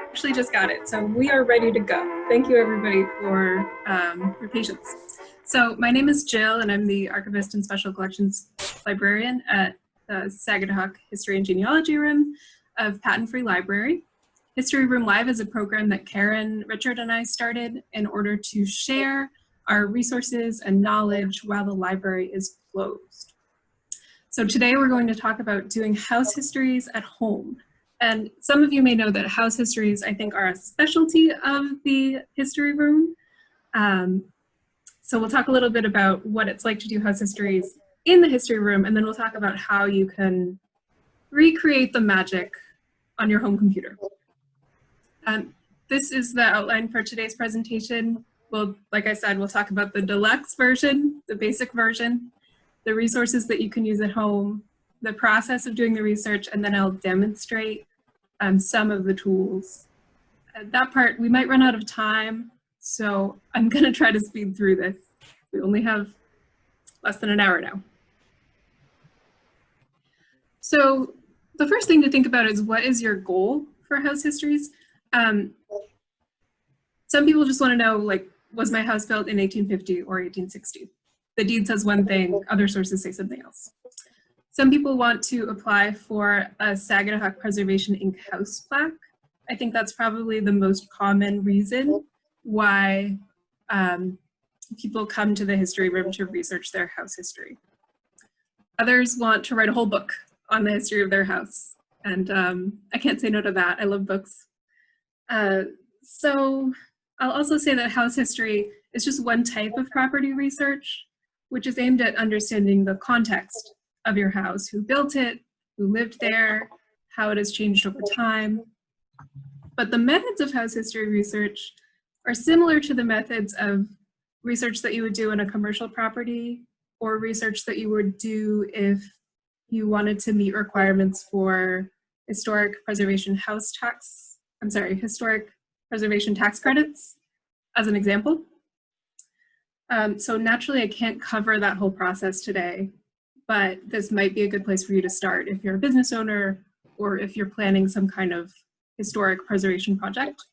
actually just got it, so we are ready to go. Thank you everybody for your patience. So my name is Jill and I'm the Archivist and Special Collections Librarian at the Sagadahoc History and Genealogy Room of Patent Free Library. History Room Live is a program that Karen, Richard, and I started in order to share our resources and knowledge while the library is closed. So today we're going to talk about doing house histories at home. And some of you may know that house histories, I think, are a specialty of the History Room. So we'll talk a little bit about what it's like to do house histories in the History Room, and then we'll talk about how you can recreate the magic on your home computer. This is the outline for today's presentation. Well, like I said, we'll talk about the deluxe version, the basic version, the resources that you can use at home, the process of doing the research, and then I'll demonstrate some of the tools. At that part, we might run out of time, so I'm gonna try to speed through this. We only have less than an hour now. So the first thing to think about is, what is your goal for house histories? Some people just wanna know, like, was my house built in 1850 or 1860? The deed says one thing, other sources say something else. Some people want to apply for a Sagadahoc Preservation Inc. house plaque. I think that's probably the most common reason why people come to the History Room to research their house history. Others want to write a whole book on the history of their house. And I can't say no to that. I love books. So I'll also say that house history is just one type of property research, which is aimed at understanding the context of your house, who built it, who lived there, how it has changed over time. But the methods of house history research are similar to the methods of research that you would do in a commercial property, or research that you would do if you wanted to meet requirements for historic preservation historic preservation tax credits, as an example. So naturally, I can't cover that whole process today, but this might be a good place for you to start if you're a business owner or if you're planning some kind of historic preservation project.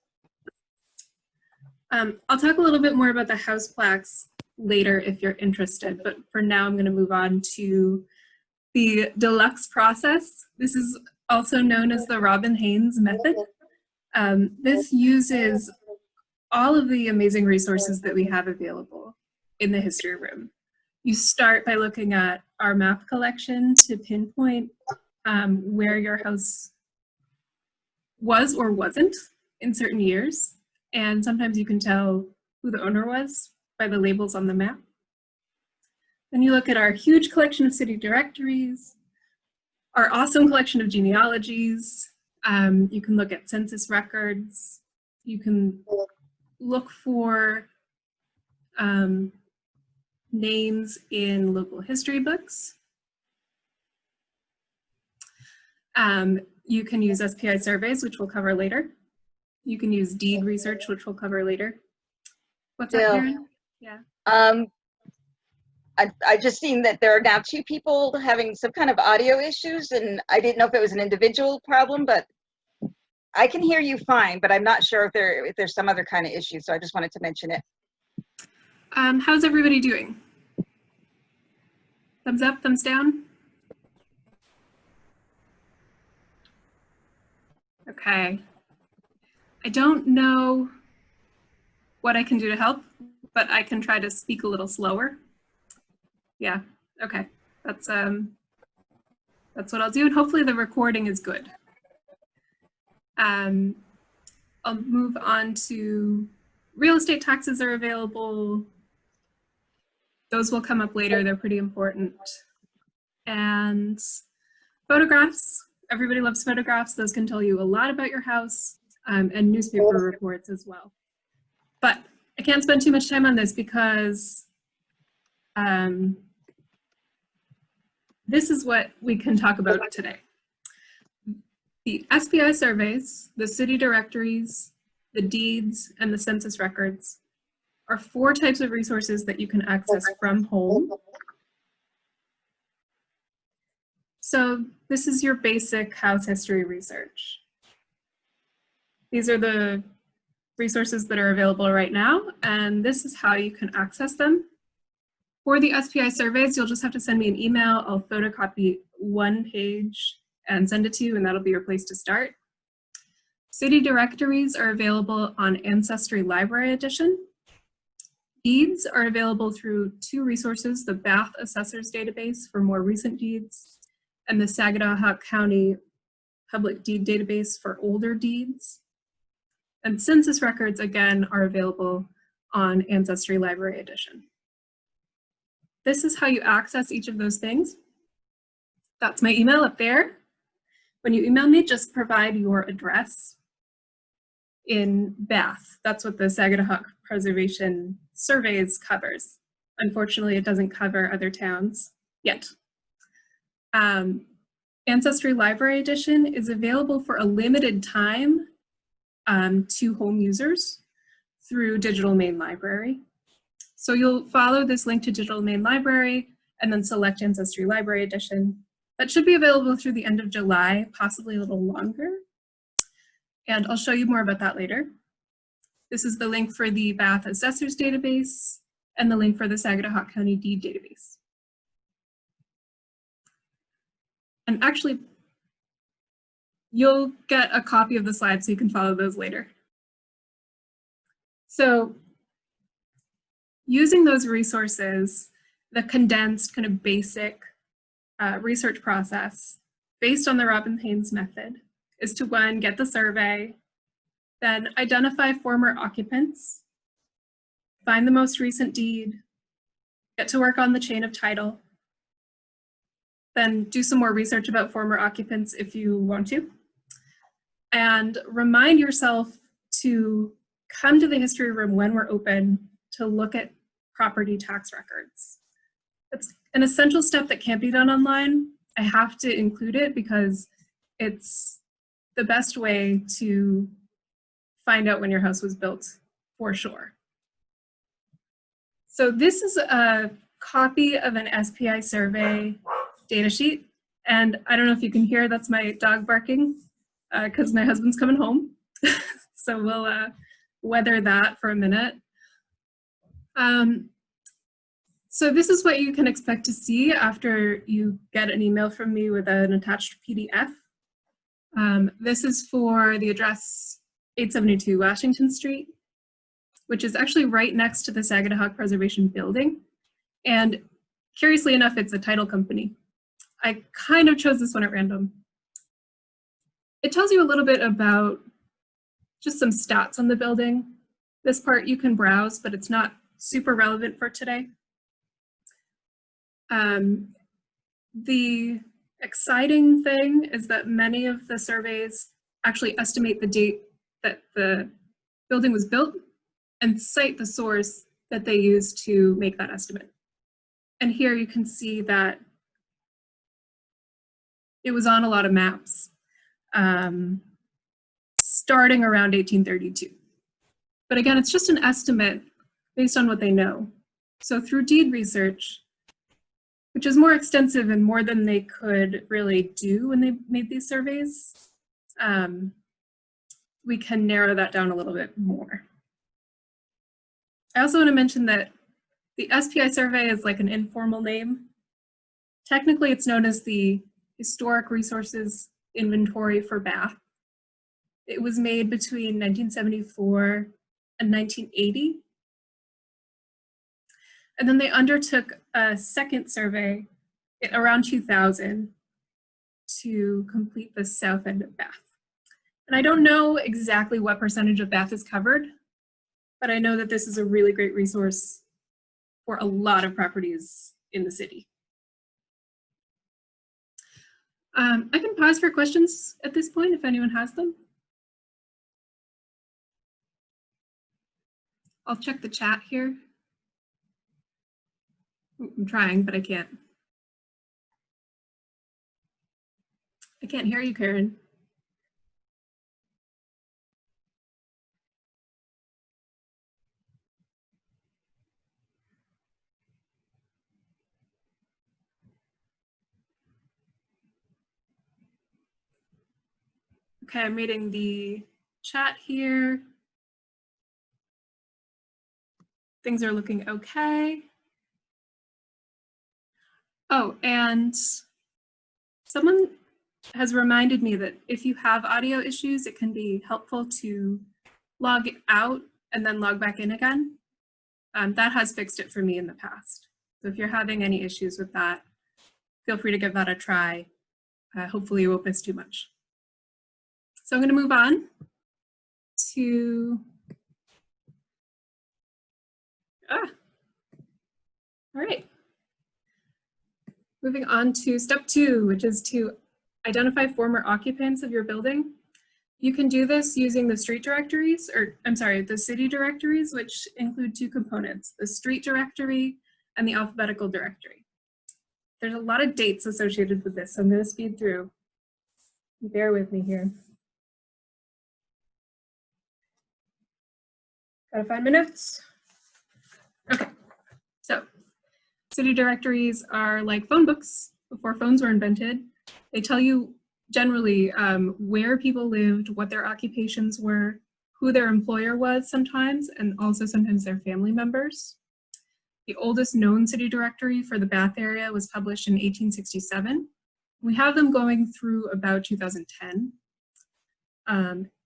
I'll talk a little bit more about the house plaques later if you're interested, but for now I'm going to move on to the deluxe process. This is also known as the Robin Haynes method. This uses all of the amazing resources that we have available in the History Room. You start by looking at our map collection to pinpoint where your house was or wasn't in certain years. And sometimes you can tell who the owner was by the labels on the map. Then you look at our huge collection of city directories, our awesome collection of genealogies. You can look at census records. You can look for names in local history books. You can use SPI surveys, which we'll cover later. You can use deed research, which we'll cover later. What's up, Karen? Yeah. I just seen that there are now 2 people having some kind of audio issues, and I didn't know if it was an individual problem, but I can hear you fine, but I'm not sure if there's some other kind of issue, so I just wanted to mention it. How's everybody doing? Thumbs up, thumbs down? Okay. I don't know what I can do to help, but I can try to speak a little slower. Yeah, okay. That's what I'll do, and hopefully the recording is good. I'll move on to real estate taxes are available. Those will come up later, they're pretty important. And photographs, everybody loves photographs. Those can tell you a lot about your house, and newspaper reports as well. But I can't spend too much time on this because this is what we can talk about today. The SPI surveys, the city directories, the deeds, and the census records are 4 types of resources that you can access from home. So this is your basic house history research. These are the resources that are available right now, and this is how you can access them. For the SPI surveys, you'll just have to send me an email. I'll photocopy one page and send it to you, and that'll be your place to start. City directories are available on Ancestry Library Edition. Deeds are available through two resources, the Bath Assessors Database for more recent deeds, and the Sagadahoc County Public Deed Database for older deeds. And census records, again, are available on Ancestry Library Edition. This is how you access each of those things. That's my email up there. When you email me, just provide your address in Bath. That's what the Sagadahoc Preservation Surveys covers. Unfortunately, it doesn't cover other towns yet. Ancestry Library Edition is available for a limited time to home users through Digital Main Library. So you'll follow this link to Digital Main Library and then select Ancestry Library Edition. That should be available through the end of July, possibly a little longer. And I'll show you more about that later. This is the link for the Bath Assessors Database and the link for the Sagadahoc County Deed Database. And actually, you'll get a copy of the slides so you can follow those later. So using those resources, the condensed kind of basic research process based on the Robin-Haynes method is to, one, get the survey, then identify former occupants, find the most recent deed, get to work on the chain of title, then do some more research about former occupants if you want to, and remind yourself to come to the history room when we're open to look at property tax records. It's an essential step that can't be done online. I have to include it because it's the best way to find out when your house was built, for sure. So this is a copy of an SPI survey data sheet. And I don't know if you can hear, that's my dog barking because my husband's coming home. So we'll weather that for a minute. So this is what you can expect to see after you get an email from me with an attached PDF. This is for the address 872 Washington Street, which is actually right next to the Sagadahoc Preservation Building. And curiously enough, it's a title company. I kind of chose this one at random. It tells you a little bit about just some stats on the building. This part you can browse, but it's not super relevant for today. The exciting thing is that many of the surveys actually estimate the date that the building was built and cite the source that they used to make that estimate. And here you can see that it was on a lot of maps starting around 1832. But again, it's just an estimate based on what they know. So through deed research, which is more extensive and more than they could really do when they made these surveys, we can narrow that down a little bit more. I also want to mention that the SPI survey is like an informal name. Technically, it's known as the Historic Resources Inventory for Bath. It was made between 1974 and 1980. And then they undertook a second survey around 2000 to complete the south end of Bath. And I don't know exactly what percentage of Bath is covered, but I know that this is a really great resource for a lot of properties in the city. I can pause for questions at this point if anyone has them. I'll check the chat here. I'm trying, but I can't. I can't hear you, Karen. Okay, I'm reading the chat here. Things are looking okay. Oh, and someone has reminded me that if you have audio issues, it can be helpful to log out and then log back in again. That has fixed it for me in the past. So if you're having any issues with that, feel free to give that a try. Hopefully you won't miss too much. So I'm going to move on to, all right. Moving on to step 2, which is to identify former occupants of your building. You can do this using the street directories, or I'm sorry, the city directories, which include 2 components, the street directory and the alphabetical directory. There's a lot of dates associated with this, so I'm going to speed through. Bear with me here. Gotta find my notes. Okay, so city directories are like phone books before phones were invented. They tell you generally where people lived, what their occupations were, who their employer was sometimes, and also sometimes their family members. The oldest known city directory for the Bath area was published in 1867. We have them going through about 2010.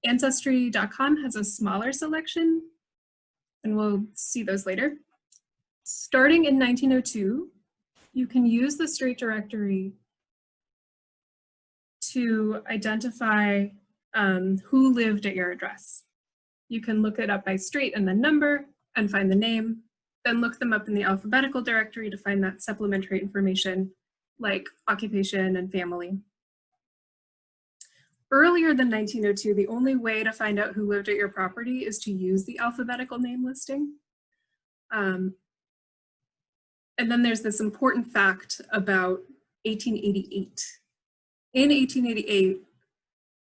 Ancestry.com has a smaller selection, and we'll see those later. Starting in 1902, you can use the street directory to identify who lived at your address. You can look it up by street and the number and find the name, then look them up in the alphabetical directory to find that supplementary information like occupation and family. Earlier than 1902, the only way to find out who lived at your property is to use the alphabetical name listing. And then there's this important fact about 1888. In 1888,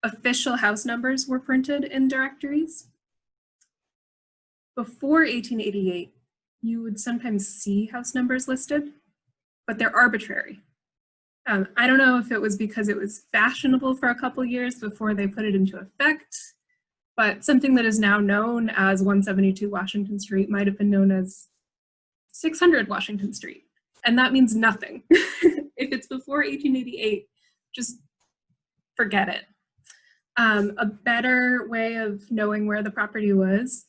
official house numbers were printed in directories. Before 1888, you would sometimes see house numbers listed, but they're arbitrary. I don't know if it was because it was fashionable for a couple years before they put it into effect, but something that is now known as 172 Washington Street might have been known as 600 Washington Street, and that means nothing. If it's before 1888, just forget it. A better way of knowing where the property was,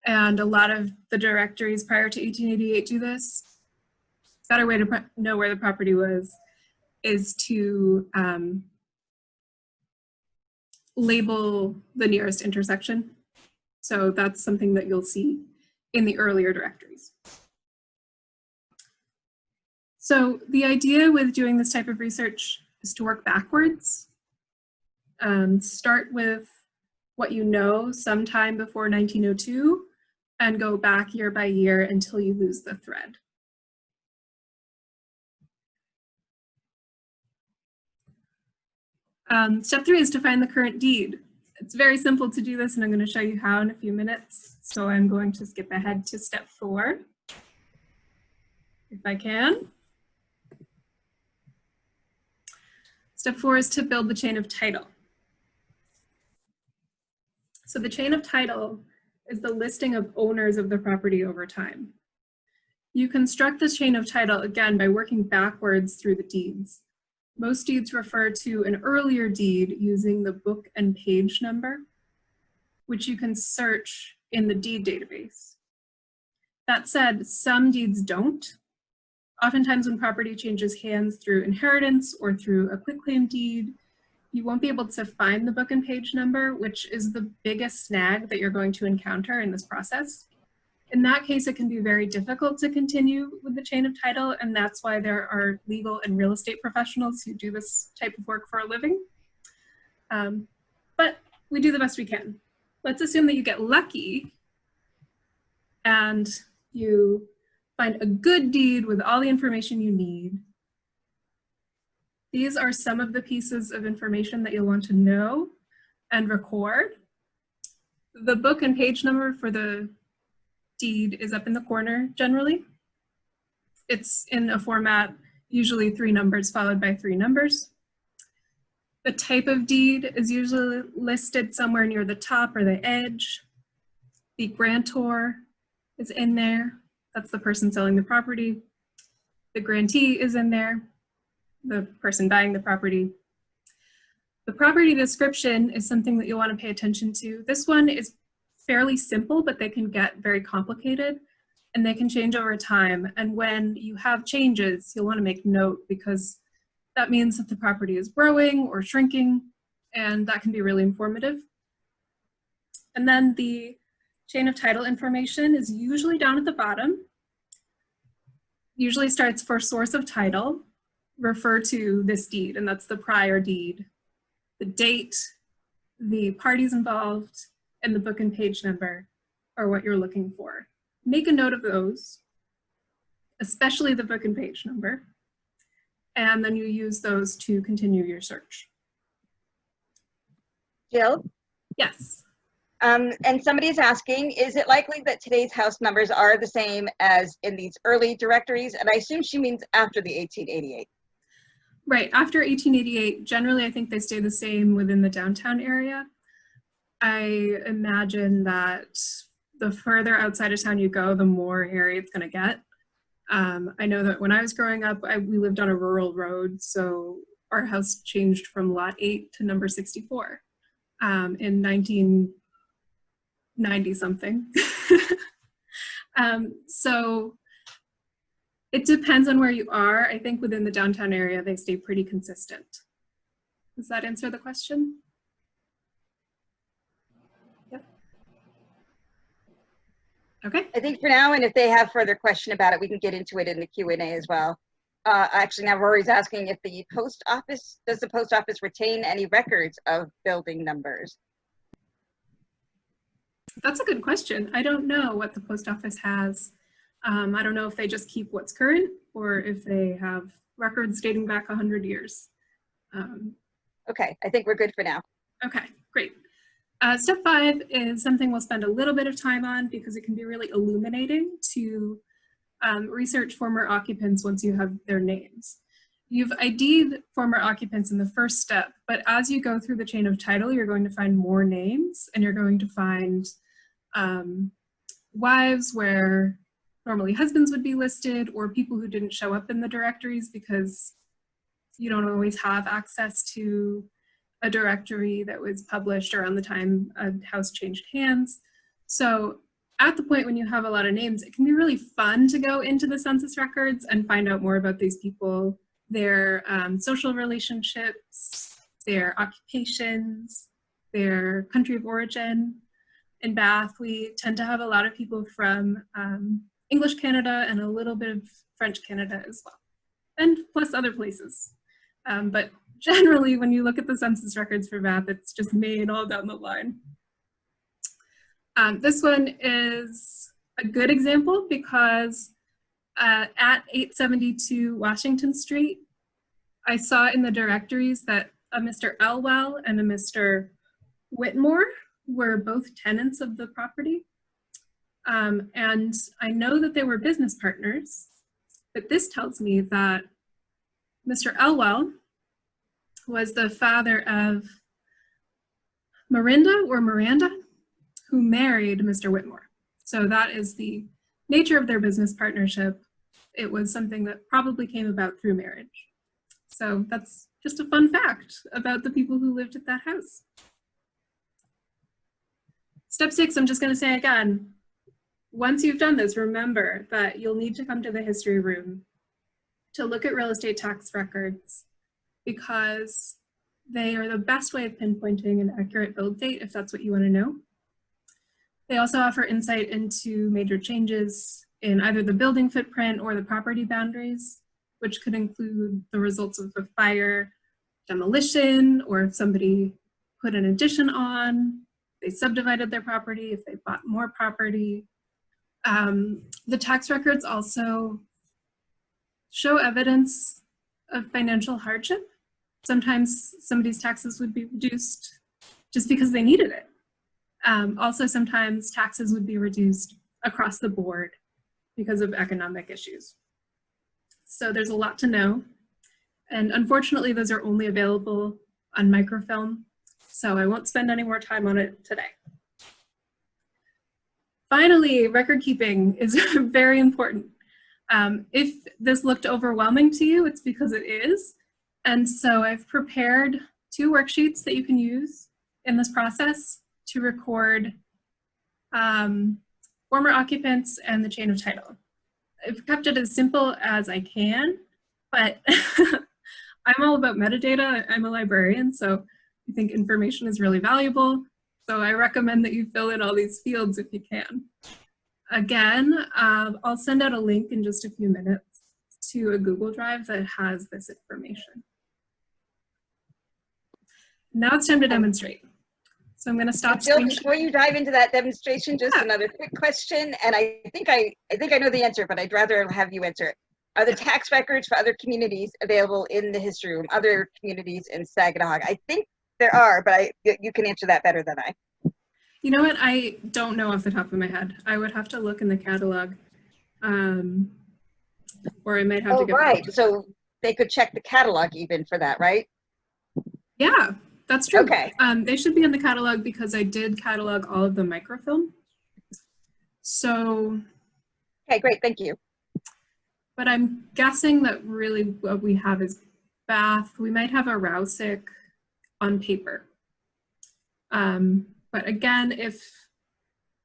and a lot of the directories prior to 1888 do this, a better way to know where the property was is to label the nearest intersection. So that's something that you'll see in the earlier directories. So the idea with doing this type of research is to work backwards. Start with what you know sometime before 1902 and go back year by year until you lose the thread. Step 3 is to find the current deed. It's very simple to do this, and I'm going to show you how in a few minutes. So I'm going to skip ahead to step 4, if I can. Step 4 is to build the chain of title. So the chain of title is the listing of owners of the property over time. You construct the chain of title, again, by working backwards through the deeds. Most deeds refer to an earlier deed using the book and page number, which you can search in the deed database. That said, some deeds don't. Oftentimes when property changes hands through inheritance or through a quitclaim deed, you won't be able to find the book and page number, which is the biggest snag that you're going to encounter in this process. In that case, it can be very difficult to continue with the chain of title, and that's why there are legal and real estate professionals who do this type of work for a living. But we do the best we can. Let's assume that you get lucky and you find a good deed with all the information you need. These are some of the pieces of information that you'll want to know and record. The book and page number for the deed is up in the corner generally. It's in a format, usually 3 numbers followed by 3 numbers. The type of deed is usually listed somewhere near the top or the edge. The grantor is in there. That's the person selling the property. The grantee is in there, the person buying the property. The property description is something that you'll want to pay attention to. This one is fairly simple, but they can get very complicated and they can change over time. And when you have changes, you'll want to make note because that means that the property is growing or shrinking, and that can be really informative. And then the chain of title information is usually down at the bottom. Usually starts for source of title, refer to this deed, and that's the prior deed. The date, the parties involved, and the book and page number are what you're looking for. Make a note of those, especially the book and page number, and then you use those to continue your search. Jill? Yes. And somebody's asking, is it likely that today's house numbers are the same as in these early directories? And I assume she means after the 1888. Right, after 1888, generally I think they stay the same within the downtown area. I imagine that the further outside of town you go, the more hairy it's gonna get. I know that when I was growing up, we lived on a rural road, so our house changed from lot 8 to number 64 in 1990 something. So it depends on where you are. I think within the downtown area, they stay pretty consistent. Does that answer the question? Yep. Okay. I think for now, and if they have further question about it, we can get into it in the Q&A as well. Actually, now Rory's asking if the post office, does the post office retain any records of building numbers? That's a good question. I don't know what the post office has. I don't know if they just keep what's current or if they have records dating back 100 years. Okay, I think we're good for now. Okay, great. Step 5 is something we'll spend a little bit of time on because it can be really illuminating to research former occupants once you have their names. You've ID'd former occupants in the first step, but as you go through the chain of title, you're going to find more names and you're going to find wives where normally husbands would be listed, or people who didn't show up in the directories because you don't always have access to a directory that was published around the time a house changed hands. So at the point when you have a lot of names, it can be really fun to go into the census records and find out more about these people, their social relationships, their occupations, their country of origin. In Bath, we tend to have a lot of people from English Canada and a little bit of French Canada as well, and plus other places. But generally, when you look at the census records for Bath, it's just Maine all down the line. This one is a good example because at 872 Washington Street, I saw in the directories that a Mr. Elwell and a Mr. Whitmore were both tenants of the property. And I know that they were business partners, but this tells me that Mr. Elwell was the father of Miranda, who married Mr. Whitmore. So that is the nature of their business partnership. It was something that probably came about through marriage. So that's just a fun fact about the people who lived at that house. Step 6, I'm just going to say again, once you've done this, remember that you'll need to come to the history room to look at real estate tax records because they are the best way of pinpointing an accurate build date if that's what you want to know. They also offer insight into major changes in either the building footprint or the property boundaries, which could include the results of a fire, demolition, or if somebody put an addition on, they subdivided their property, if they bought more property. The tax records also show evidence of financial hardship. Sometimes somebody's taxes would be reduced just because they needed it. Also, sometimes taxes would be reduced across the board because of economic issues. So there's a lot to know. And unfortunately, those are only available on microfilm, so I won't spend any more time on it today. Finally, record keeping is very important. If this looked overwhelming to you, it's because it is. And so I've prepared 2 worksheets that you can use in this process to record former occupants and the chain of title. I've kept it as simple as I can, but I'm all about metadata. I'm a librarian, so I think information is really valuable. So I recommend that you fill in all these fields if you can. Again, I'll send out a link in just a few minutes to a Google Drive that has this information. Now it's time to demonstrate. So I'm going to stop Jill, screen before you dive into that demonstration, just another quick question, and I think I know the answer, but I'd rather have you answer it. Are the tax records for other communities available in the history room, other communities in Sagadahoc? I think there are, but you can answer that better than I. You know what? I don't know off the top of my head. I would have to look in the catalog, or I might have to get. Right. So they could check the catalog even for that, right? Yeah, that's true. Okay. They should be in the catalog because I did catalog all of the microfilm. So. Okay, great. Thank you. But I'm guessing that really what we have is Bath. We might have a Rousick on paper. But again, if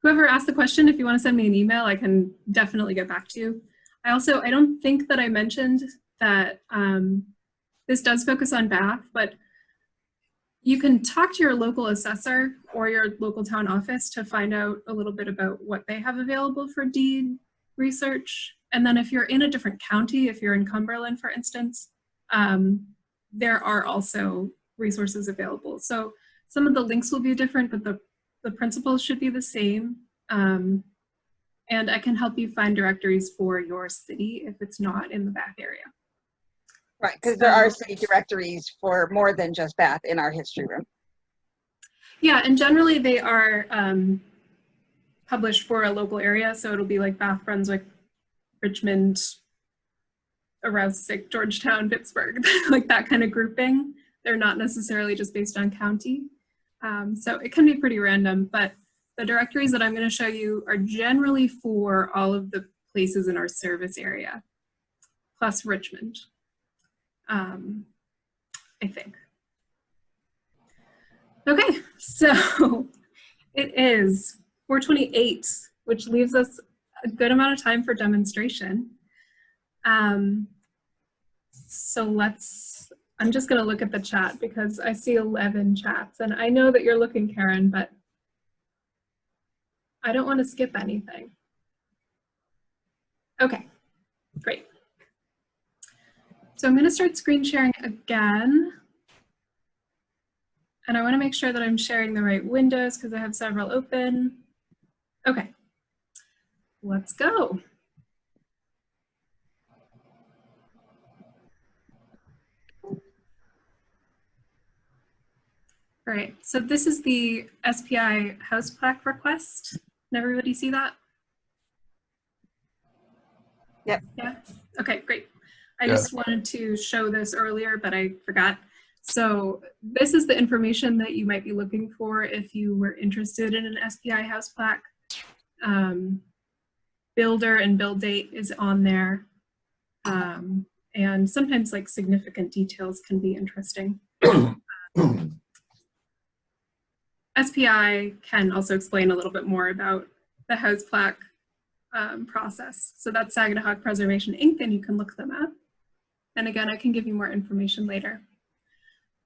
whoever asked the question, if you want to send me an email, I can definitely get back to you. I don't think that I mentioned that this does focus on Bath, but you can talk to your local assessor or your local town office to find out a little bit about what they have available for deed research. And then if you're in a different county, if you're in Cumberland, for instance, there are also resources available. So some of the links will be different, but the principles should be the same. And I can help you find directories for your city if it's not in the Bath area. Right, because there are city directories for more than just Bath in our history room. Yeah, and generally they are published for a local area. So it'll be like Bath, Brunswick, Richmond, Rousick, Georgetown, Pittsburgh, like that kind of grouping. They're not necessarily just based on county. So it can be pretty random, but the directories that I'm going to show you are generally for all of the places in our service area, plus Richmond, I think. Okay, so it is 4:28, which leaves us a good amount of time for demonstration. So I'm just going to look at the chat because I see 11 chats, and I know that you're looking, Karen, but I don't want to skip anything. Okay, great. So I'm going to start screen sharing again. And I want to make sure that I'm sharing the right windows because I have several open. Okay, let's go. All right, so this is the SPI house plaque request. Can everybody see that? Yep. Yeah, okay, great. I just wanted to show this earlier, but I forgot. So this is the information that you might be looking for if you were interested in an SPI house plaque. Builder and build date is on there. And sometimes like significant details can be interesting. SPI can also explain a little bit more about the house plaque process. So that's Sagadahoc Preservation Inc., and you can look them up. And again, I can give you more information later.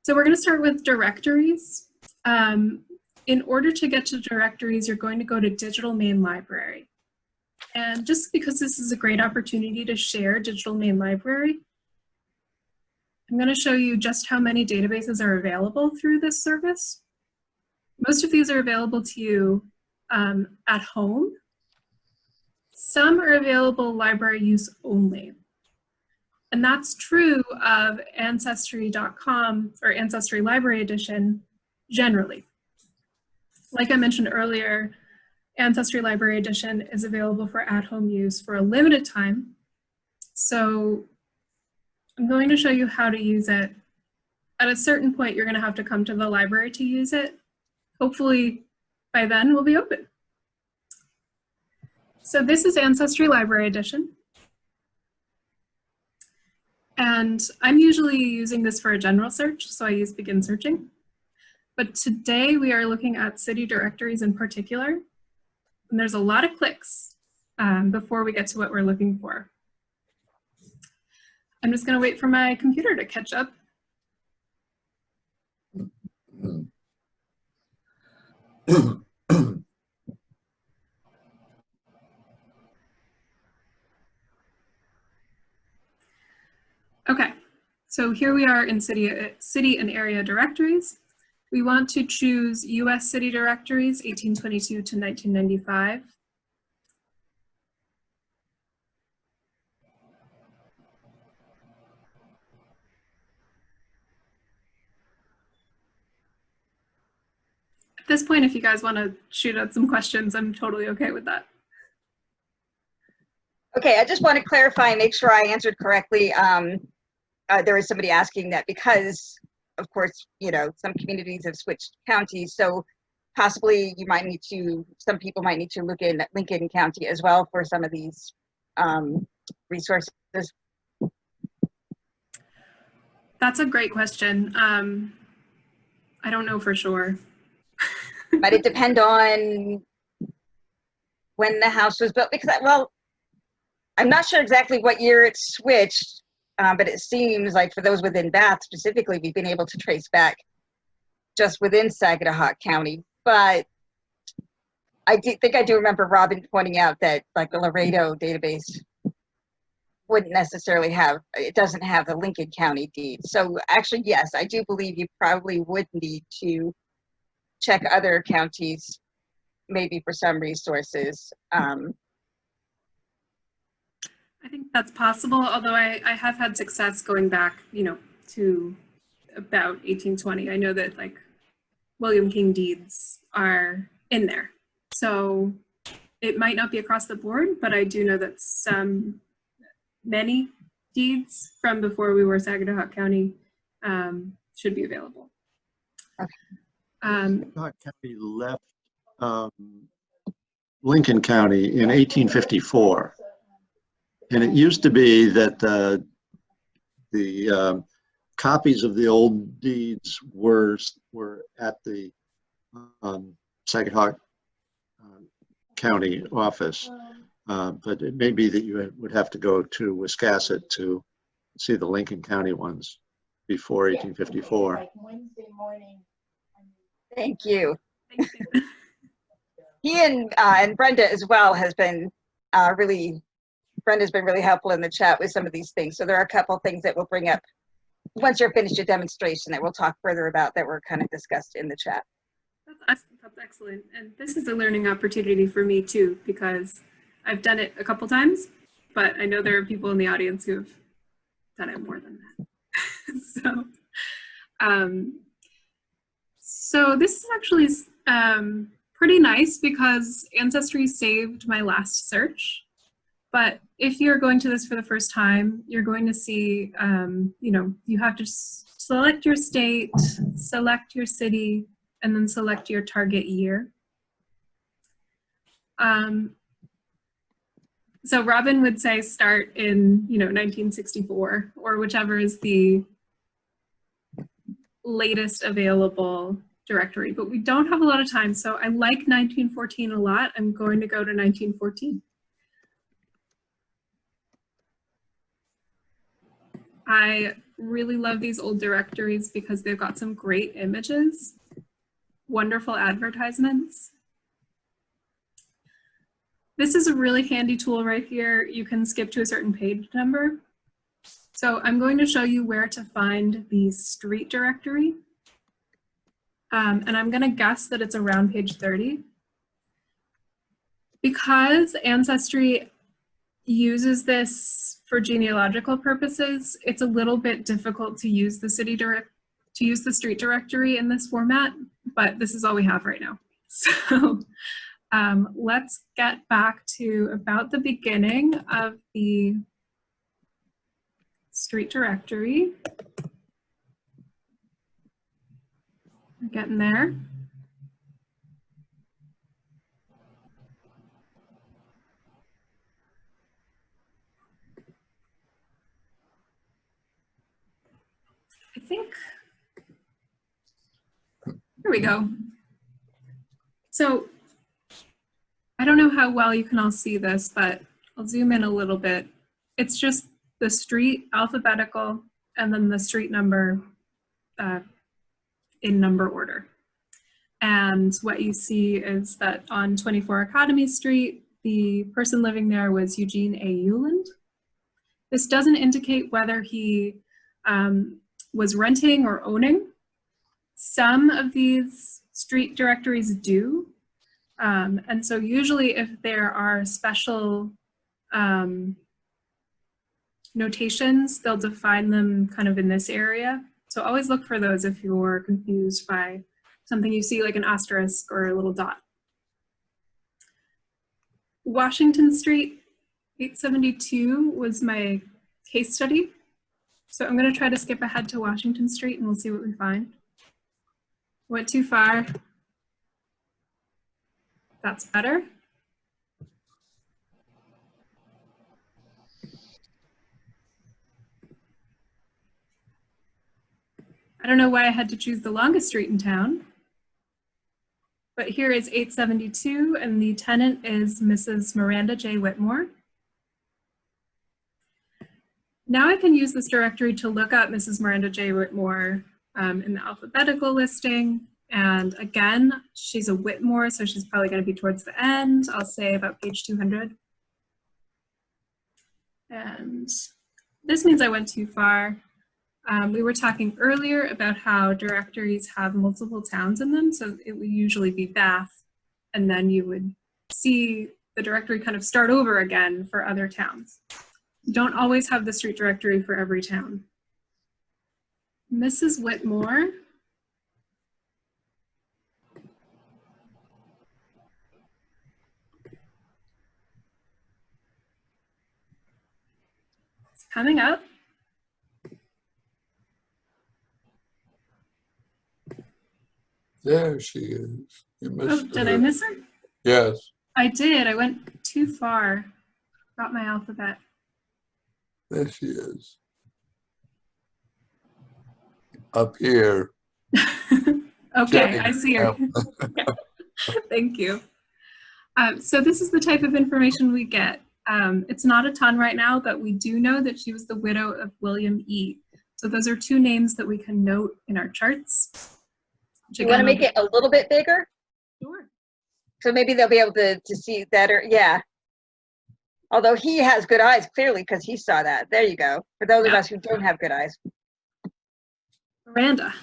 So we're going to start with directories. In order to get to directories, you're going to go to Digital Main Library. And just because this is a great opportunity to share Digital Main Library, I'm going to show you just how many databases are available through this service. Most of these are available to you at home. Some are available library use only. And that's true of Ancestry.com or Ancestry Library Edition generally. Like I mentioned earlier, Ancestry Library Edition is available for at-home use for a limited time. So I'm going to show you how to use it at a certain point, you're going to have to come to the library to use it. Hopefully by then we'll be open. So this is Ancestry Library Edition. And I'm usually using this for a general search, so I use begin searching. But today we are looking at city directories in particular. And there's a lot of clicks before we get to what we're looking for. I'm just going to wait for my computer to catch up. Okay, so here we are in city and area directories. We want to choose US city directories, 1822 to 1995. At this point, if you guys want to shoot out some questions, I'm totally okay with that. Okay, I just want to clarify and make sure I answered correctly. There was somebody asking that because, of course, you know, some communities have switched counties, so possibly you might need to, some people might need to look in at Lincoln County as well for some of these resources. That's a great question. I don't know for sure. Might it depend on when the house was built? Because, well, I'm not sure exactly what year it switched, but it seems like for those within Bath specifically, we've been able to trace back just within Sagadahoc County. But I think I do remember Robin pointing out that like the Laredo database wouldn't necessarily have, it doesn't have the Lincoln County deed. So actually, yes, I do believe you probably would need to check other counties, maybe for some resources. I think that's possible, although I have had success going back, you know, to about 1820. I know that like William King deeds are in there. So it might not be across the board, but I do know that many deeds from before we were Sagadahoc County should be available. Okay. Sagadahoc County left Lincoln County in 1854. And it used to be that the copies of the old deeds were at the Sagadahoc County office, but it may be that you would have to go to Wiscasset to see the Lincoln County ones before 1854. Thank you. He and Brenda as well has been Brenda's been really helpful in the chat with some of these things. So there are a couple things that we'll bring up once you're finished your demonstration that we'll talk further about that were kind of discussed in the chat. That's excellent. And this is a learning opportunity for me too, because I've done it a couple times, but I know there are people in the audience who have done it more than that. So this is actually pretty nice because Ancestry saved my last search. But if you're going to this for the first time, you're going to see, you know, you have to select your state, select your city, and then select your target year. So Robin would say start in, you know, 1964 or whichever is the latest available directory. But we don't have a lot of time, so I like 1914 a lot. I'm going to go to 1914. I really love these old directories because they've got some great images, wonderful advertisements. This is a really handy tool right here. You can skip to a certain page number. So I'm going to show you where to find the street directory. And I'm going to guess that it's around page 30. Because Ancestry uses this for genealogical purposes, it's a little bit difficult to use the street directory in this format, but this is all we have right now. So let's get back to about the beginning of the street directory. We're getting there. I think, here we go. So I don't know how well you can all see this, but I'll zoom in a little bit. It's just the street alphabetical and then the street number in number order. And what you see is that on 24 Academy Street, the person living there was Eugene A. Euland. This doesn't indicate whether he was renting or owning. Some of these street directories do. And so usually if there are special notations, they'll define them kind of in this area. So always look for those if you're confused by something you see like an asterisk or a little dot. Washington Street, 872 was my case study. So I'm going to try to skip ahead to Washington Street and we'll see what we find. Went too far. That's better. I don't know why I had to choose the longest street in town, but here is 872 and the tenant is Mrs. Miranda J. Whitmore. Now I can use this directory to look up Mrs. Miranda J. Whitmore in the alphabetical listing. And again, she's a Whitmore, so she's probably going to be towards the end. I'll say about page 200. And this means I went too far. We were talking earlier about how directories have multiple towns in them. So it would usually be Bath, and then you would see the directory kind of start over again for other towns. You don't always have the street directory for every town. Mrs. Whitmore. It's coming up. There she is. You missed Oh, did her. I miss her? Yes, I did. I went too far. Got my alphabet. there she is. Up here. Okay, I see her. Yep. Thank you. So this is the type of information we get. It's not a ton right now, but we do know that she was the widow of William E. So those are two names that we can note in our charts. You want to make it a little bit bigger? Sure. So maybe they'll be able to see better. Yeah. Although he has good eyes, clearly, because he saw that. There you go. For those of us who don't have good eyes. Miranda,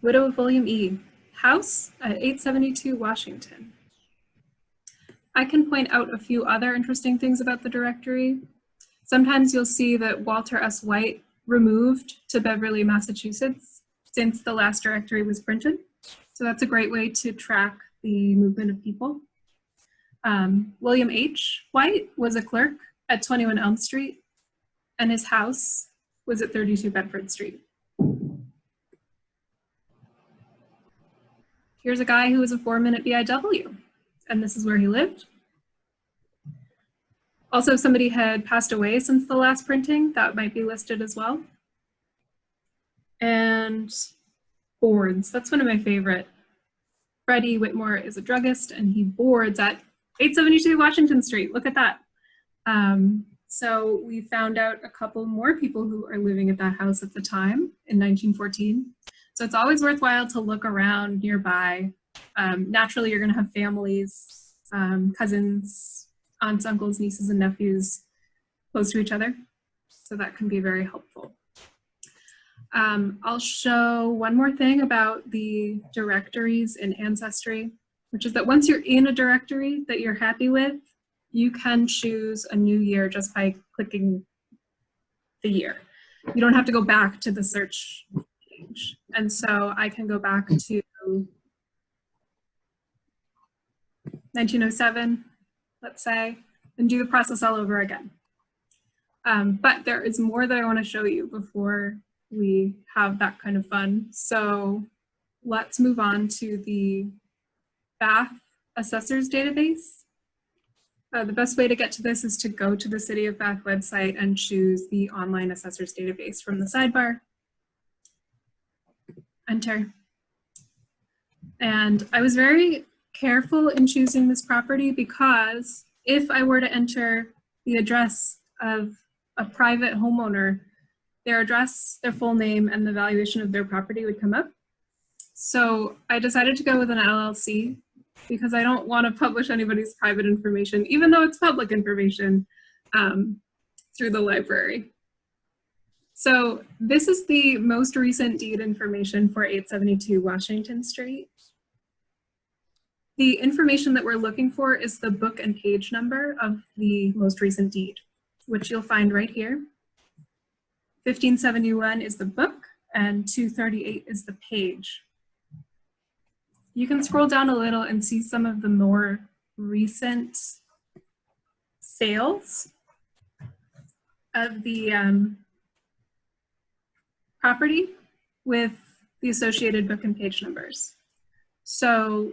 widow of William E. House at 872 Washington. I can point out a few other interesting things about the directory. Sometimes you'll see that Walter S. White removed to Beverly, Massachusetts since the last directory was printed. So that's a great way to track the movement of people. William H. White was a clerk at 21 Elm Street, and his house was at 32 Bedford Street. Here's a guy who was a foreman at BIW, and this is where he lived. Also, if somebody had passed away since the last printing, that might be listed as well. And boards, that's one of my favorite. Freddie Whitmore is a druggist and he boards at 872 Washington Street. Look at that. So we found out a couple more people who are living at that house at the time in 1914. So it's always worthwhile to look around nearby. Naturally, you're gonna have families, cousins, aunts, uncles, nieces, and nephews close to each other. So that can be very helpful. I'll show one more thing about the directories in Ancestry, which is that once you're in a directory that you're happy with, you can choose a new year just by clicking the year. You don't have to go back to the search page. And so I can go back to 1907, let's say, and do the process all over again. But there is more that I want to show you before we have that kind of fun. So let's move on to the Bath assessors database. The best way to get to this is to go to the City of Bath website and choose the online assessors database from the sidebar. Enter. And I was very careful in choosing this property because if I were to enter the address of a private homeowner, their address, their full name, and the valuation of their property would come up. So I decided to go with an LLC because I don't want to publish anybody's private information, even though it's public information, through the library. So this is the most recent deed information for 872 Washington Street. The information that we're looking for is the book and page number of the most recent deed, which you'll find right here. 1571 is the book and 238 is the page. You can scroll down a little and see some of the more recent sales of the property with the associated book and page numbers. So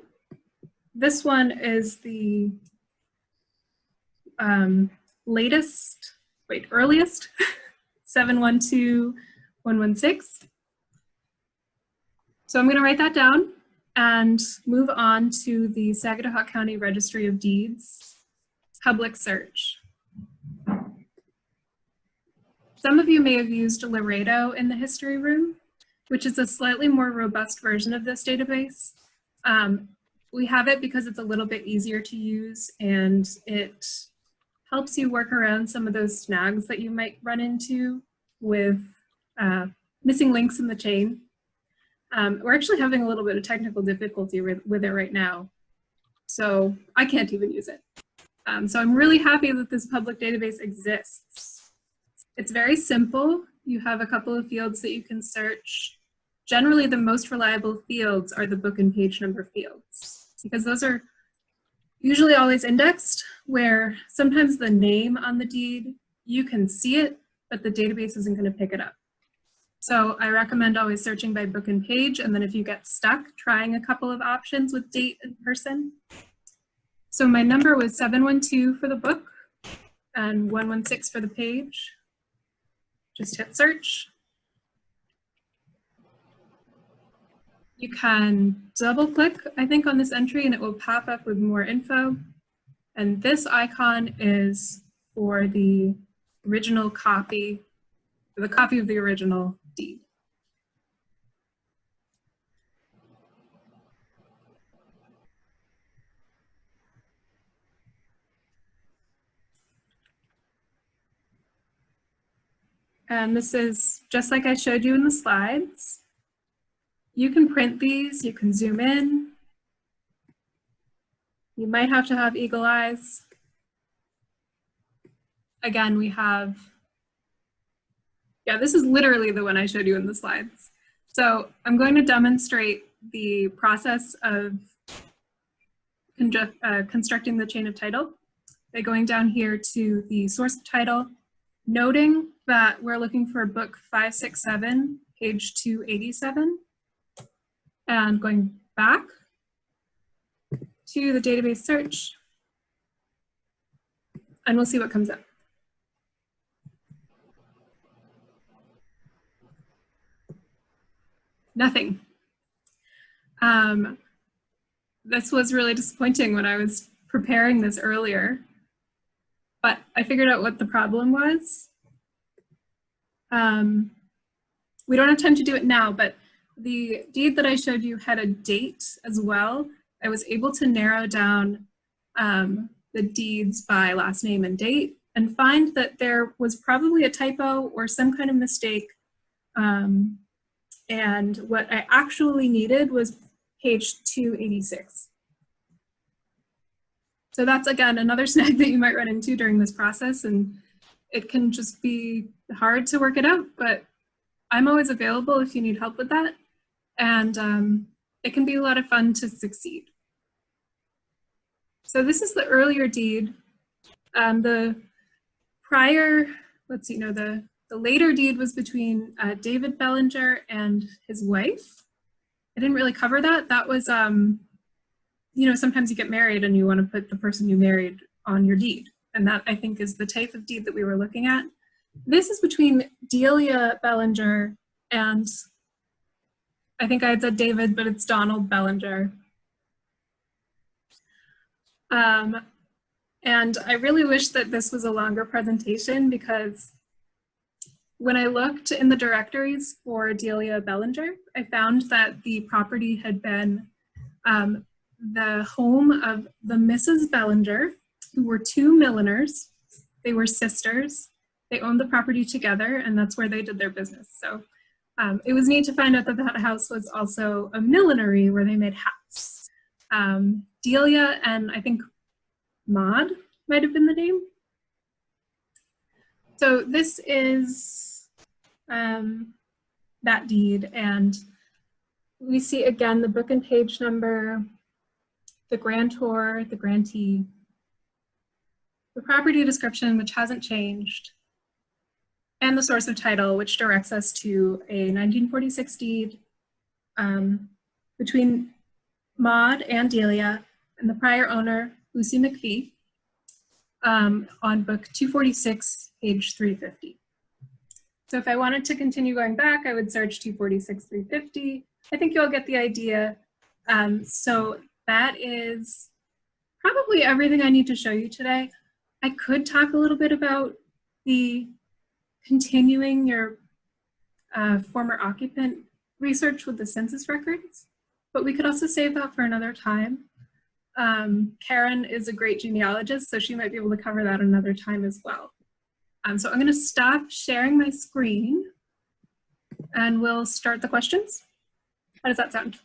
this one is the earliest, 712116. So I'm going to write that down and move on to the Sagadahoc County Registry of Deeds public search. Some of you may have used Laredo in the history room, which is a slightly more robust version of this database. We have it because it's a little bit easier to use and it helps you work around some of those snags that you might run into with missing links in the chain. We're actually having a little bit of technical difficulty with it right now, so I can't even use it. So I'm really happy that this public database exists. It's very simple. You have a couple of fields that you can search. Generally, the most reliable fields are the book and page number fields, because those are usually always indexed, where sometimes the name on the deed, you can see it, but the database isn't going to pick it up. So I recommend always searching by book and page, and then if you get stuck, trying a couple of options with date and person. So my number was 712 for the book and 116 for the page. Just hit search. You can double click, I think, on this entry and it will pop up with more info. And this icon is for the original copy, the copy of the original deed. And this is just like I showed you in the slides. You can print these, you can zoom in. You might have to have eagle eyes. Again, we have, yeah, this is literally the one I showed you in the slides. So I'm going to demonstrate the process of constructing the chain of title by going down here to the source of title, noting that we're looking for book 567, page 287, and going back to the database search, and we'll see what comes up. Nothing. This was really disappointing when I was preparing this earlier, but I figured out what the problem was. We don't have time to do it now, but the deed that I showed you had a date as well. I was able to narrow down the deeds by last name and date and find that there was probably a typo or some kind of mistake. And what I actually needed was page 286. So that's, again, another snag that you might run into during this process, and it can just be hard to work it out, but I'm always available if you need help with that. And it can be a lot of fun to succeed. So this is the earlier deed. The prior, let's see, no, the later deed was between David Bellinger and his wife I didn't really cover that. That was, you know, sometimes you get married and you want to put the person you married on your deed. And that, I think, is the type of deed that we were looking at. This is between Delia Bellinger and, I think I had said David, but it's Donald Bellinger. And I really wish that this was a longer presentation, because when I looked in the directories for Delia Bellinger, I found that the property had been the home of the Mrs. Bellinger, who were two milliners. They were sisters. They owned the property together, and that's where they did their business. So it was neat to find out that that house was also a millinery where they made hats. Delia and I think Maud might have been the name. So this is that deed, and we see again the book and page number, the grantor, the grantee, the property description, which hasn't changed, and the source of title, which directs us to a 1946 deed between Maud and Delia and the prior owner, Lucy McPhee, on book 246, page 350. So if I wanted to continue going back, I would search 246, 350. I think you'll get the idea. So that is probably everything I need to show you today. I could talk a little bit about the continuing your former occupant research with the census records, but we could also save that for another time. Karen is a great genealogist, so she might be able to cover that another time as well. So I'm going to stop sharing my screen and we'll start the questions. How does that sound?